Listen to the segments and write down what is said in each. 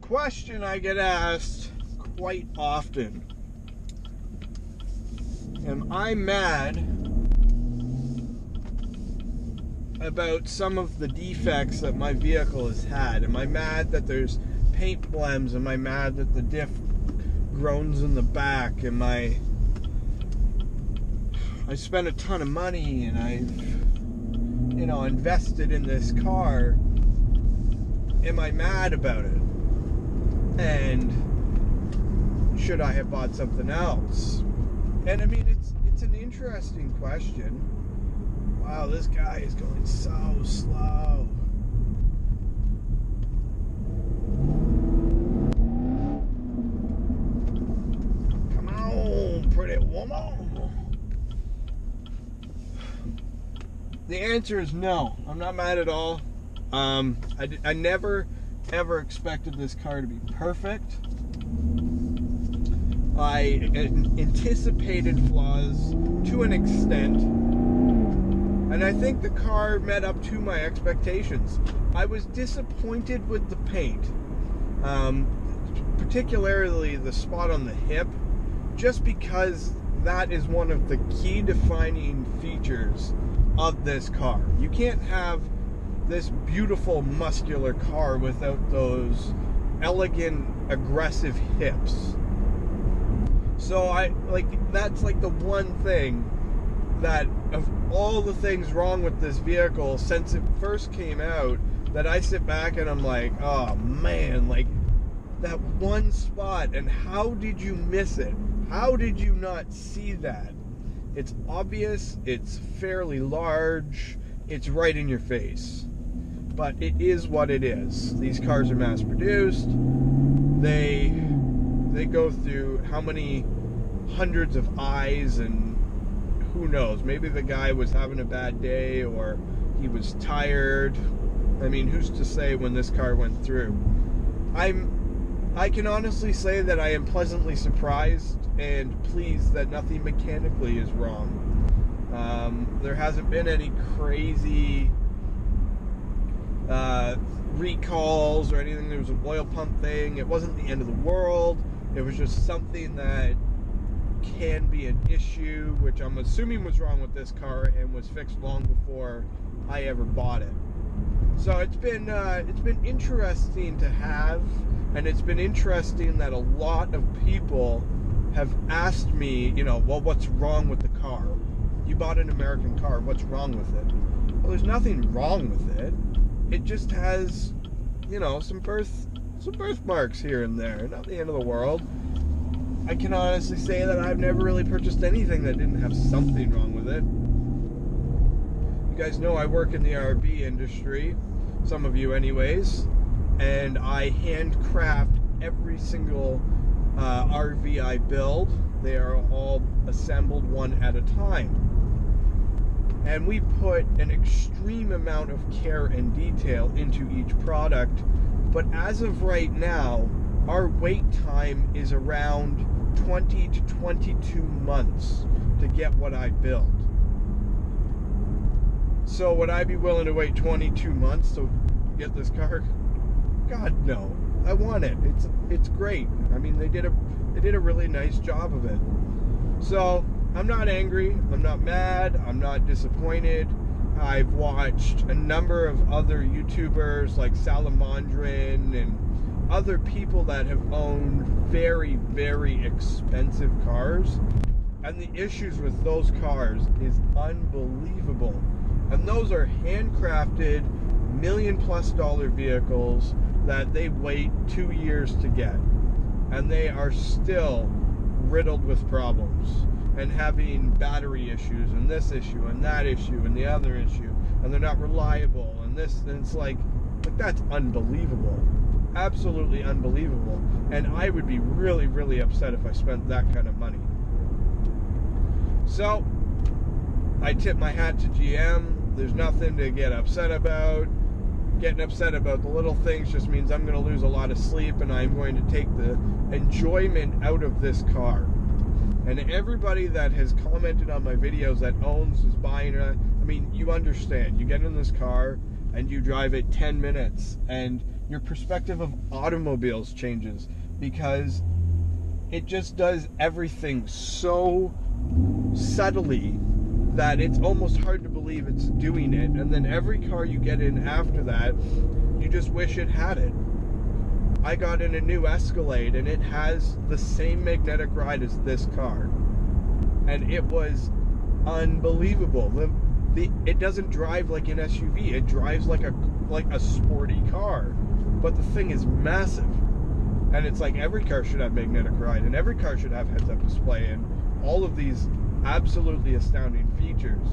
question I get asked quite often. Am I mad about some of the defects that my vehicle has had? Am I mad that there's paint blems? Am I mad that the diff groans in the back? I spent a ton of money and I've invested in this car. Am I mad about it? And should I have bought something else? And I mean, it's an interesting question. Wow, this guy is going so slow. Come on, pretty woman. The answer is no. I'm not mad at all. I never, ever expected this car to be perfect. I anticipated flaws to an extent, and I think the car met up to my expectations. I was disappointed with the paint, particularly the spot on the hip, just because that is one of the key defining features of this car. You can't have this beautiful muscular car without those elegant, aggressive hips. So that's like the one thing that, of all the things wrong with this vehicle since it first came out, that I sit back and I'm like, oh man, like that one spot, and how did you miss it? How did you not see that? It's obvious, it's fairly large, it's right in your face. But it is what it is. These cars are mass produced. They go through how many hundreds of eyes, and who knows, maybe the guy was having a bad day or he was tired. I mean, who's to say when this car went through? I can honestly say that I am pleasantly surprised and pleased that nothing mechanically is wrong. There hasn't been any crazy recalls or anything. There was an oil pump thing. It wasn't the end of the world. It was just something that can be an issue, which I'm assuming was wrong with this car and was fixed long before I ever bought it. So it's been interesting to have, and it's been interesting that a lot of people have asked me, well, what's wrong with the car? You bought an American car, what's wrong with it? Well, there's nothing wrong with it. It just has, some birthmarks here and there. Not the end of the world. I can honestly say that I've never really purchased anything that didn't have something wrong with it. You guys know I work in the RV industry, some of you anyways, and I handcraft every single RV I build. They are all assembled one at a time. And we put an extreme amount of care and detail into each product. But as of right now, our wait time is around 20 to 22 months to get what I build. So would I be willing to wait 22 months to get this car? God, no. I want it. It's great. I mean, they did a really nice job of it. So I'm not angry, I'm not mad, I'm not disappointed. I've watched a number of other YouTubers like Salamandrin and other people that have owned very, very expensive cars, and the issues with those cars is unbelievable. And those are handcrafted $1 million+ vehicles that they wait 2 years to get, and they are still riddled with problems and having battery issues and this issue and that issue and the other issue, and they're not reliable and this, and it's like that's unbelievable, absolutely unbelievable. And I would be really, really upset if I spent that kind of money. So I tip my hat to GM. There's nothing to get upset about. Getting upset about the little things just means I'm going to lose a lot of sleep, and I'm going to take the enjoyment out of this car. And everybody that has commented on my videos that owns, is buying it, I mean, you understand. You get in this car and you drive it 10 minutes and Your perspective of automobiles changes, because it just does everything so subtly that it's almost hard to believe it's doing it. And then every car you get in after that, you just wish it had it. I got in a new Escalade, and it has the same magnetic ride as this car, and it was unbelievable. It doesn't drive like an SUV. It drives like a sporty car, but the thing is massive. And it's like every car should have magnetic ride, and every car should have heads-up display, and all of these absolutely astounding features.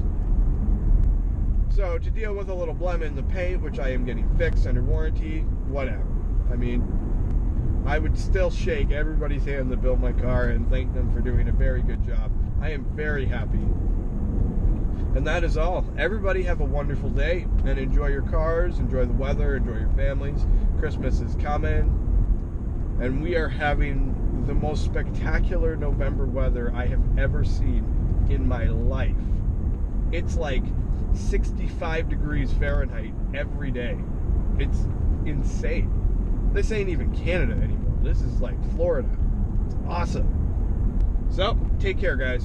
So to deal with a little blem in the paint, which I am getting fixed under warranty, whatever. I mean, I would still shake everybody's hand that built my car and thank them for doing a very good job. I am very happy. And that is all. Everybody have a wonderful day, and enjoy your cars, enjoy the weather, enjoy your families. Christmas is coming, and we are having the most spectacular November weather I have ever seen in my life. It's like 65 degrees Fahrenheit every day. It's insane. This ain't even Canada anymore. This is like Florida. It's awesome. So, take care, guys.